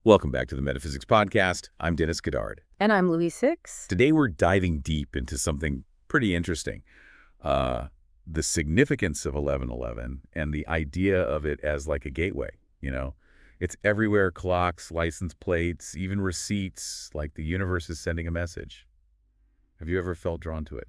Welcome back to the Metaphysics Podcast. I'm Dennis Goddard. And I'm Louise Six. Today we're diving deep into something pretty interesting. The significance of 1111 and the idea of it as like a gateway, It's everywhere, clocks, license plates, even receipts, like the universe is sending a message. Have you ever felt drawn to it?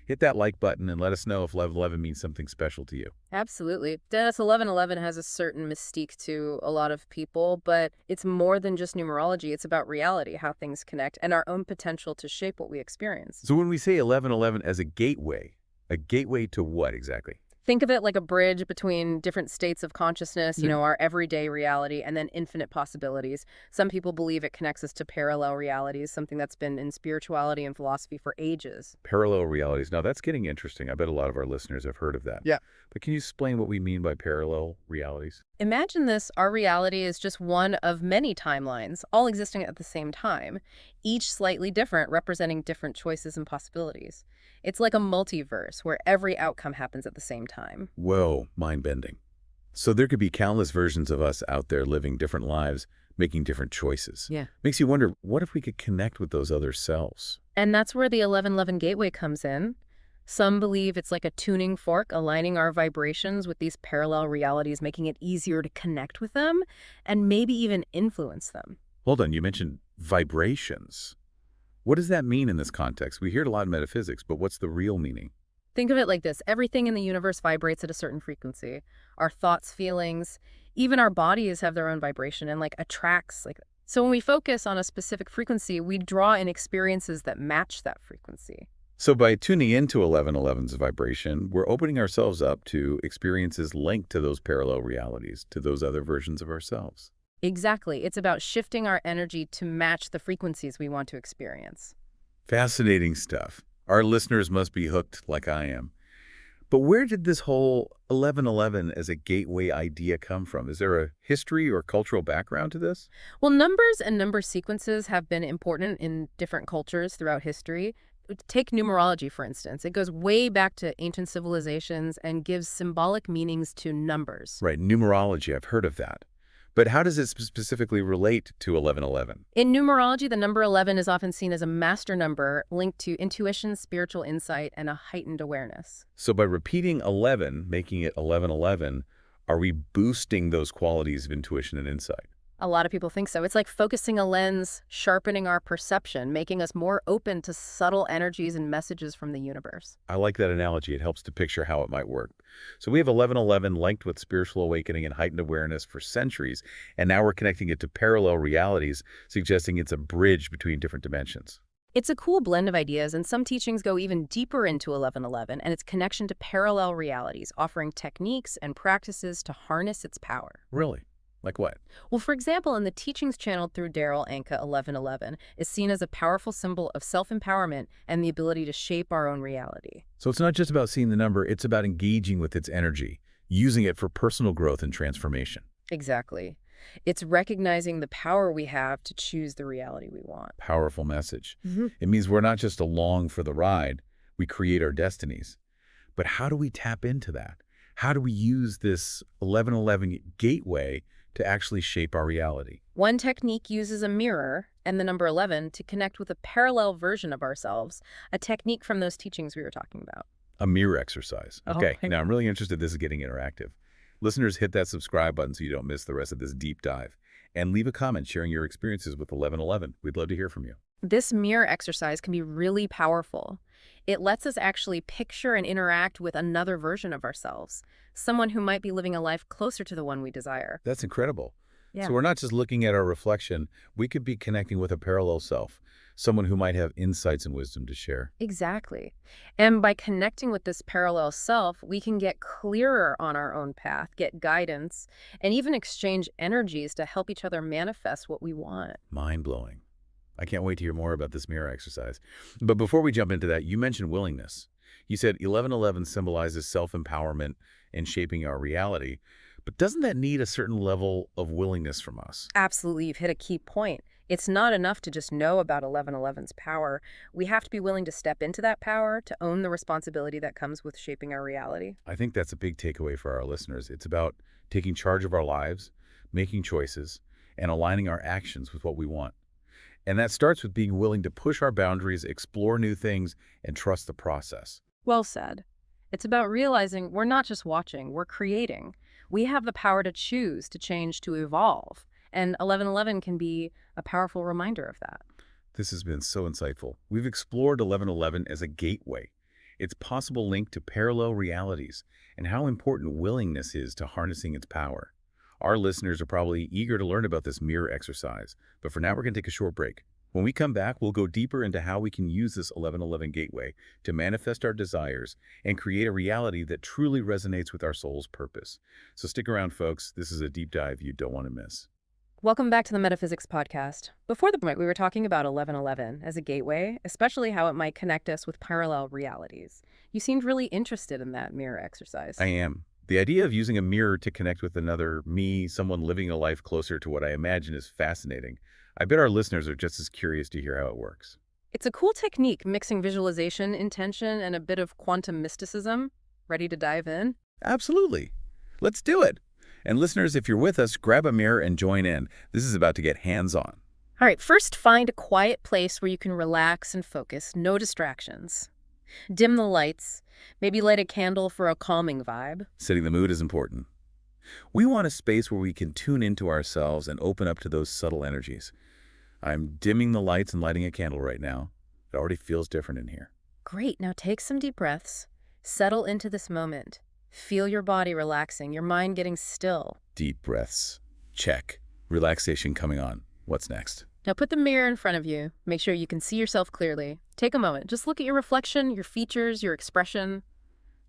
Hit that like button and let us know if 1111 means something special to you. Absolutely. Dennis, 1111 has a certain mystique to a lot of people, but it's more than just numerology. It's about reality, how things connect, and our own potential to shape what we experience. So when we say 1111 as a gateway to what exactly? Think of it like a bridge between different states of consciousness, our everyday reality, and then infinite possibilities. Some people believe it connects us to parallel realities, something that's been in spirituality and philosophy for ages. Parallel realities. Now, that's getting interesting. I bet a lot of our listeners have heard of that. Yeah. But can you explain what we mean by parallel realities? Imagine this, our reality is just one of many timelines, all existing at the same time, each slightly different, representing different choices and possibilities. It's like a multiverse where every outcome happens at the same time. Whoa, mind-bending. So there could be countless versions of us out there living different lives, making different choices. Yeah. Makes you wonder, what if we could connect with those other selves? And that's where the 1111 gateway comes in. Some believe it's like a tuning fork, aligning our vibrations with these parallel realities, making it easier to connect with them and maybe even influence them. Hold on, you mentioned vibrations. What does that mean in this context? We hear it a lot in metaphysics, but what's the real meaning? Think of it like this. Everything in the universe vibrates at a certain frequency. Our thoughts, feelings, even our bodies have their own vibration and attracts. So when we focus on a specific frequency, we draw in experiences that match that frequency. So by tuning into 1111's vibration, we're opening ourselves up to experiences linked to those parallel realities, to those other versions of ourselves. Exactly. It's about shifting our energy to match the frequencies we want to experience. Fascinating stuff. Our listeners must be hooked like I am. But where did this whole 1111 as a gateway idea come from? Is there a history or cultural background to this? Well, numbers and number sequences have been important in different cultures throughout history. Take numerology, for instance. It goes way back to ancient civilizations and gives symbolic meanings to numbers. Right, numerology, I've heard of that. But how does it specifically relate to 1111? In numerology, the number 11 is often seen as a master number linked to intuition, spiritual insight, and a heightened awareness. So by repeating 11, making it 1111, are we boosting those qualities of intuition and insight? A lot of people think so. It's like focusing a lens, sharpening our perception, making us more open to subtle energies and messages from the universe. I like that analogy. It helps to picture how it might work. So we have 1111 linked with spiritual awakening and heightened awareness for centuries, and now we're connecting it to parallel realities, suggesting it's a bridge between different dimensions. It's a cool blend of ideas, and some teachings go even deeper into 1111 and its connection to parallel realities, offering techniques and practices to harness its power. Really? Like what? Well, for example, in the teachings channeled through Darryl Anka, 1111 is seen as a powerful symbol of self-empowerment and the ability to shape our own reality. So it's not just about seeing the number, it's about engaging with its energy, using it for personal growth and transformation. Exactly. It's recognizing the power we have to choose the reality we want. Powerful message. It means we're not just along for the ride, we create our destinies. But how do we tap into that? How do we use this 1111 gateway to actually shape our reality? One technique uses a mirror and the number 11 to connect with a parallel version of ourselves, a technique from those teachings we were talking about. A mirror exercise. Okay, Oh, now I'm really interested. This is getting interactive. Listeners, hit that subscribe button so you don't miss the rest of this deep dive. And leave a comment sharing your experiences with 1111. We'd love to hear from you. This mirror exercise can be really powerful. It lets us actually picture and interact with another version of ourselves, someone who might be living a life closer to the one we desire. That's incredible. Yeah. So we're not just looking at our reflection. We could be connecting with a parallel self, someone who might have insights and wisdom to share. Exactly. And by connecting with this parallel self, we can get clearer on our own path, get guidance, and even exchange energies to help each other manifest what we want. Mind-blowing. I can't wait to hear more about this mirror exercise. But before we jump into that, you mentioned willingness. You said 1111 symbolizes self-empowerment and shaping our reality. But doesn't that need a certain level of willingness from us? Absolutely. You've hit a key point. It's not enough to just know about 1111's power. We have to be willing to step into that power, to own the responsibility that comes with shaping our reality. I think that's a big takeaway for our listeners. It's about taking charge of our lives, making choices, and aligning our actions with what we want. And that starts with being willing to push our boundaries, explore new things, and trust the process. Well said. It's about realizing we're not just watching, we're creating. We have the power to choose, to change, to evolve. And 1111 can be a powerful reminder of that. This has been so insightful. We've explored 1111 as a gateway, its possible link to parallel realities, and how important willingness is to harnessing its power. Our listeners are probably eager to learn about this mirror exercise, but for now we're going to take a short break. When we come back, we'll go deeper into how we can use this 1111 gateway to manifest our desires and create a reality that truly resonates with our soul's purpose. So stick around, folks. This is a deep dive you don't want to miss. Welcome back to the Metaphysics podcast. Before the break, we were talking about 1111 as a gateway, especially how it might connect us with parallel realities. You seemed really interested in that mirror exercise. I am. The idea of using a mirror to connect with another me, someone living a life closer to what I imagine, is fascinating. I bet our listeners are just as curious to hear how it works. It's a cool technique, mixing visualization, intention, and a bit of quantum mysticism. Ready to dive in? Absolutely. Let's do it. And listeners, if you're with us, grab a mirror and join in. This is about to get hands-on. All right, first find a quiet place where you can relax and focus, no distractions. Dim the lights, maybe light a candle for a calming vibe. Setting the mood is important. We want a space where we can tune into ourselves and open up to those subtle energies. I'm dimming the lights and lighting a candle right now. It already feels different in here. Great, now take some deep breaths. Settle into this moment. Feel your body relaxing, your mind getting still. Deep breaths. Check. Relaxation coming on. What's next? Now put the mirror in front of you. Make sure you can see yourself clearly. Take a moment. Just look at your reflection, your features, your expression.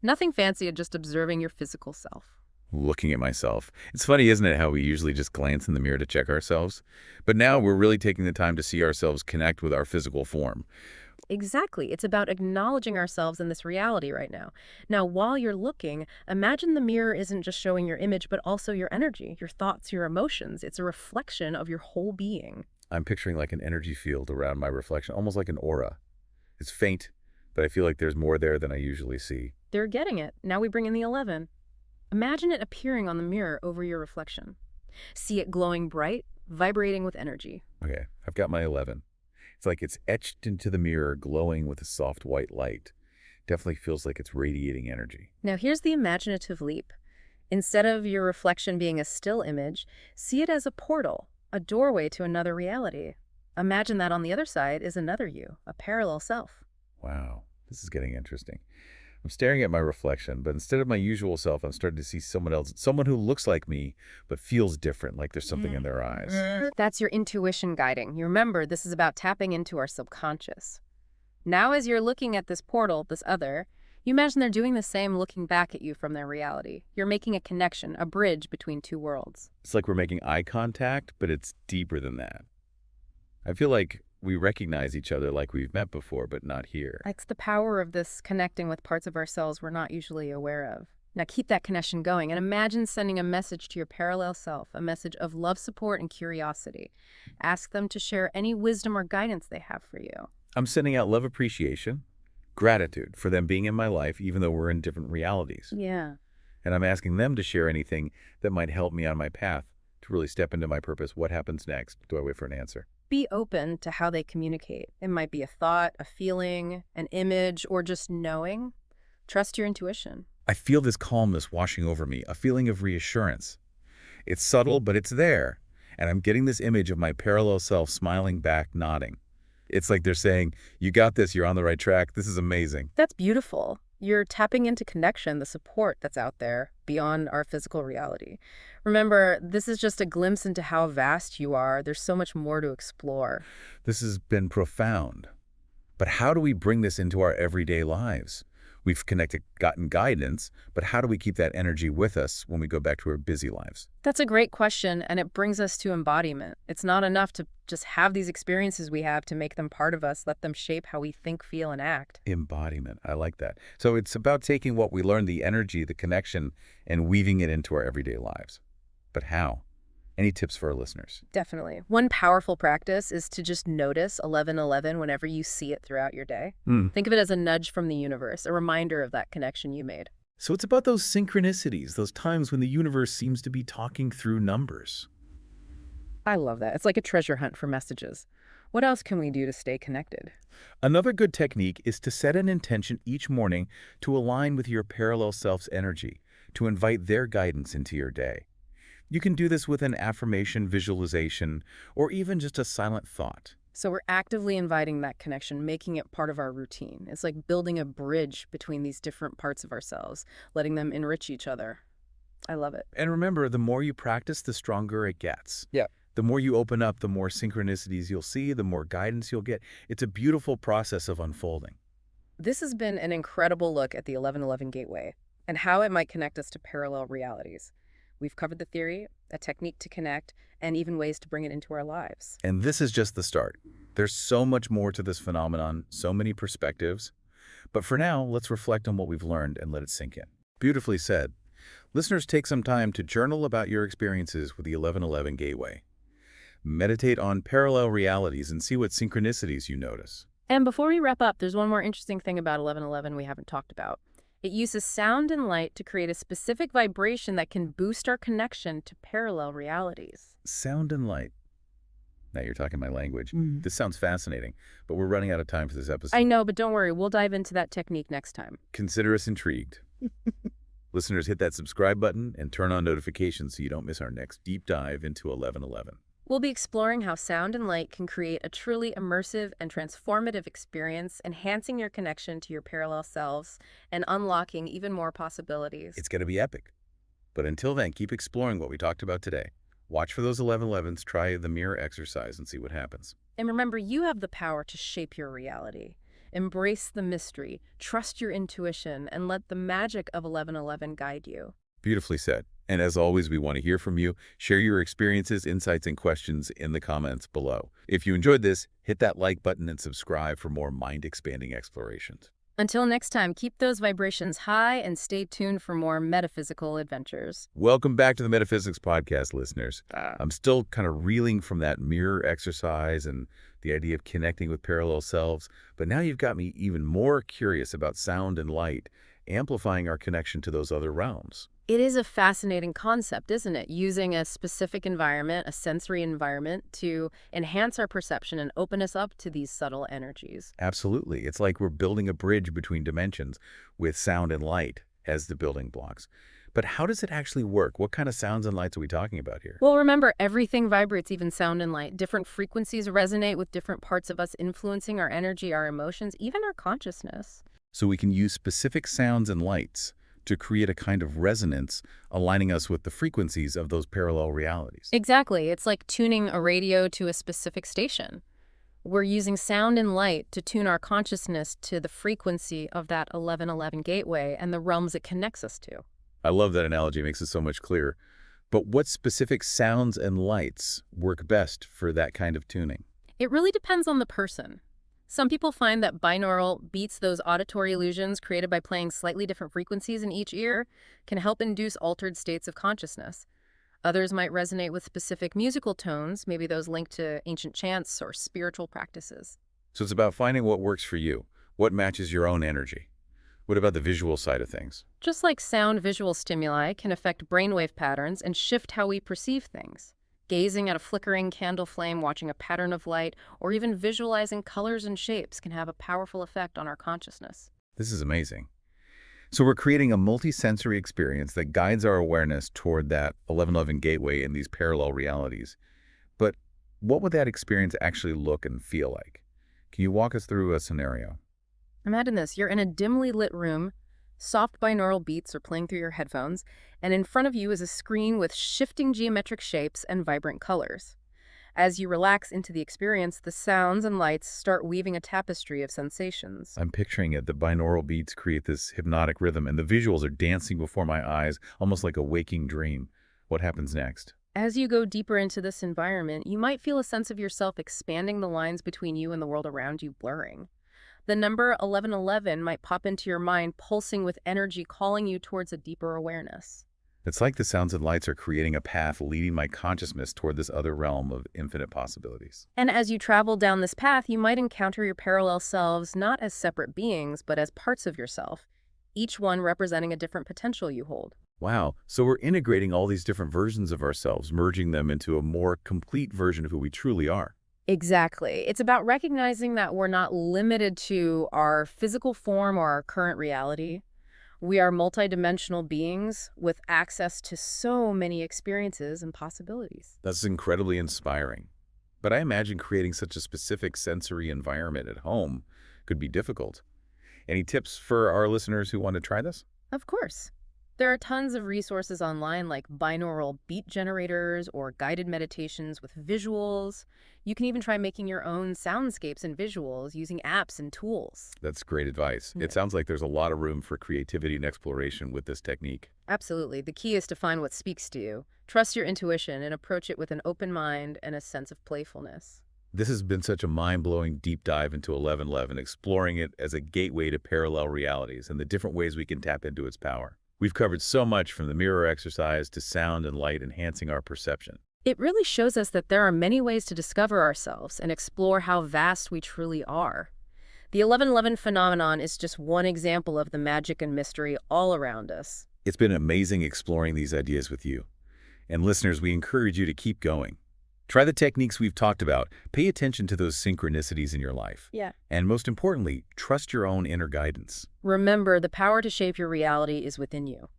Nothing fancy, just observing your physical self. Looking at myself. It's funny, isn't it, how we usually just glance in the mirror to check ourselves? But now we're really taking the time to see ourselves connect with our physical form. Exactly. It's about acknowledging ourselves in this reality right now. Now, while you're looking, imagine the mirror isn't just showing your image, but also your energy, your thoughts, your emotions. It's a reflection of your whole being. I'm picturing like an energy field around my reflection, almost like an aura. It's faint, but I feel like there's more there than I usually see. They're getting it. Now we bring in the 11. Imagine it appearing on the mirror over your reflection. See it glowing bright, vibrating with energy. Okay, I've got my 11. It's like it's etched into the mirror, glowing with a soft white light. Definitely feels like it's radiating energy. Now here's the imaginative leap. Instead of your reflection being a still image, see it as a portal, a doorway to another reality. Imagine that on the other side is another you, a parallel self. Wow, this is getting interesting. I'm staring at my reflection, but instead of my usual self, I'm starting to see someone else, someone who looks like me, but feels different, like there's something in their eyes. That's your intuition guiding. You remember, this is about tapping into our subconscious. Now, as you're looking at this portal, this other, you imagine they're doing the same, looking back at you from their reality. You're making a connection, a bridge between two worlds. It's like we're making eye contact, but it's deeper than that. I feel like we recognize each other like we've met before, but not here. That's the power of this connecting with parts of ourselves we're not usually aware of. Now keep that connection going and imagine sending a message to your parallel self, a message of love, support, and curiosity. Ask them to share any wisdom or guidance they have for you. I'm sending out love, appreciation, gratitude for them being in my life, even though we're in different realities. Yeah. And I'm asking them to share anything that might help me on my path to really step into my purpose. What happens next? Do I wait for an answer? Be open to how they communicate. It might be a thought, a feeling, an image, or just knowing. Trust your intuition. I feel this calmness washing over me, a feeling of reassurance. It's subtle, but it's there. And I'm getting this image of my parallel self smiling back, nodding. It's like they're saying, you got this, you're on the right track, this is amazing. That's beautiful. You're tapping into connection, the support that's out there beyond our physical reality. Remember, this is just a glimpse into how vast you are. There's so much more to explore. This has been profound. But how do we bring this into our everyday lives? We've gotten guidance, but how do we keep that energy with us when we go back to our busy lives? That's a great question, and it brings us to embodiment. It's not enough to just have these experiences we have to make them part of us, let them shape how we think, feel, and act. Embodiment. I like that. So it's about taking what we learned, the energy, the connection, and weaving it into our everyday lives. But how? Any tips for our listeners? Definitely. One powerful practice is to just notice 1111 whenever you see it throughout your day. Think of it as a nudge from the universe, a reminder of that connection you made. So it's about those synchronicities, those times when the universe seems to be talking through numbers. I love that. It's like a treasure hunt for messages. What else can we do to stay connected? Another good technique is to set an intention each morning to align with your parallel self's energy, to invite their guidance into your day. You can do this with an affirmation, visualization, or even just a silent thought. So we're actively inviting that connection, making it part of our routine. It's like building a bridge between these different parts of ourselves, letting them enrich each other. I love it. And remember, the more you practice, the stronger it gets. Yeah. The more you open up, the more synchronicities you'll see, the more guidance you'll get. It's a beautiful process of unfolding. This has been an incredible look at the 1111 Gateway and how it might connect us to parallel realities. We've covered the theory, a technique to connect, and even ways to bring it into our lives. And this is just the start. There's so much more to this phenomenon, so many perspectives. But for now, let's reflect on what we've learned and let it sink in. Beautifully said. Listeners, take some time to journal about your experiences with the 1111 Gateway. Meditate on parallel realities and see what synchronicities you notice. And before we wrap up, there's one more interesting thing about 1111 we haven't talked about. It uses sound and light to create a specific vibration that can boost our connection to parallel realities. Sound and light. Now you're talking my language. This sounds fascinating, but we're running out of time for this episode. I know, but don't worry. We'll dive into that technique next time. Consider us intrigued. Listeners, hit that subscribe button and turn on notifications so you don't miss our next deep dive into 1111. We'll be exploring how sound and light can create a truly immersive and transformative experience, enhancing your connection to your parallel selves and unlocking even more possibilities. It's going to be epic. But until then, keep exploring what we talked about today. Watch for those 1111s, try the mirror exercise, and see what happens. And remember, you have the power to shape your reality. Embrace the mystery, trust your intuition, and let the magic of 1111 guide you. Beautifully said. And as always, we want to hear from you. Share your experiences, insights, and questions in the comments below. If you enjoyed this, hit that like button and subscribe for more mind-expanding explorations. Until next time, keep those vibrations high and stay tuned for more metaphysical adventures. Welcome back to the Metaphysics Podcast, listeners. I'm still kind of reeling from that mirror exercise and the idea of connecting with parallel selves, but now you've got me even more curious about sound and light, amplifying our connection to those other realms. It is a fascinating concept, isn't it? Using a specific environment, a sensory environment, to enhance our perception and open us up to these subtle energies. Absolutely. It's like we're building a bridge between dimensions with sound and light as the building blocks. But how does it actually work? What kind of sounds and lights are we talking about here? Well, remember, everything vibrates, even sound and light. Different frequencies resonate with different parts of us, influencing our energy, our emotions, even our consciousness. So we can use specific sounds and lights to create a kind of resonance, aligning us with the frequencies of those parallel realities. Exactly. It's like tuning a radio to a specific station. We're using sound and light to tune our consciousness to the frequency of that 1111 gateway and the realms it connects us to. I love that analogy. It makes it so much clearer. But what specific sounds and lights work best for that kind of tuning? It really depends on the person. Some people find that binaural beats, those auditory illusions created by playing slightly different frequencies in each ear, can help induce altered states of consciousness. Others might resonate with specific musical tones, maybe those linked to ancient chants or spiritual practices. So it's about finding what works for you, what matches your own energy. What about the visual side of things? Just like sound, visual stimuli can affect brainwave patterns and shift how we perceive things. Gazing at a flickering candle flame, watching a pattern of light, or even visualizing colors and shapes can have a powerful effect on our consciousness. This is amazing. So we're creating a multi-sensory experience that guides our awareness toward that 1111 gateway in these parallel realities. But what would that experience actually look and feel like? Can you walk us through a scenario? Imagine this. You're in a dimly lit room, soft binaural beats are playing through your headphones, and in front of you is a screen with shifting geometric shapes and vibrant colors. As you relax into the experience, the sounds and lights start weaving a tapestry of sensations. I'm picturing it. The binaural beats create this hypnotic rhythm, and the visuals are dancing before my eyes, almost like a waking dream. What happens next? As you go deeper into this environment, you might feel a sense of yourself expanding, the lines between you and the world around you blurring. The number 1111 might pop into your mind, pulsing with energy, calling you towards a deeper awareness. It's like the sounds and lights are creating a path leading my consciousness toward this other realm of infinite possibilities. And as you travel down this path, you might encounter your parallel selves not as separate beings, but as parts of yourself, each one representing a different potential you hold. Wow. So we're integrating all these different versions of ourselves, merging them into a more complete version of who we truly are. Exactly. It's about recognizing that we're not limited to our physical form or our current reality. We are multidimensional beings with access to so many experiences and possibilities. That's incredibly inspiring. But I imagine creating such a specific sensory environment at home could be difficult. Any tips for our listeners who want to try this? Of course. There are tons of resources online like binaural beat generators or guided meditations with visuals. You can even try making your own soundscapes and visuals using apps and tools. That's great advice. Yeah. It sounds like there's a lot of room for creativity and exploration with this technique. Absolutely. The key is to find what speaks to you. Trust your intuition and approach it with an open mind and a sense of playfulness. This has been such a mind-blowing deep dive into 1111, exploring it as a gateway to parallel realities and the different ways we can tap into its power. We've covered so much from the mirror exercise to sound and light enhancing our perception. It really shows us that there are many ways to discover ourselves and explore how vast we truly are. The 1111 phenomenon is just one example of the magic and mystery all around us. It's been amazing exploring these ideas with you. And listeners, we encourage you to keep going. Try the techniques we've talked about. Pay attention to those synchronicities in your life. Yeah. And most importantly, trust your own inner guidance. Remember, the power to shape your reality is within you.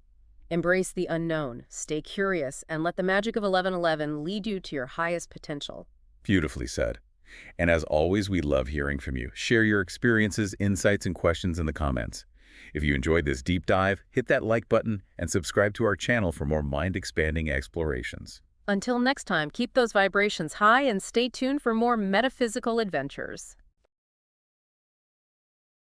Embrace the unknown, stay curious, and let the magic of 1111 lead you to your highest potential. Beautifully said. And as always, we love hearing from you. Share your experiences, insights, and questions in the comments. If you enjoyed this deep dive, hit that like button and subscribe to our channel for more mind-expanding explorations. Until next time, keep those vibrations high and stay tuned for more metaphysical adventures.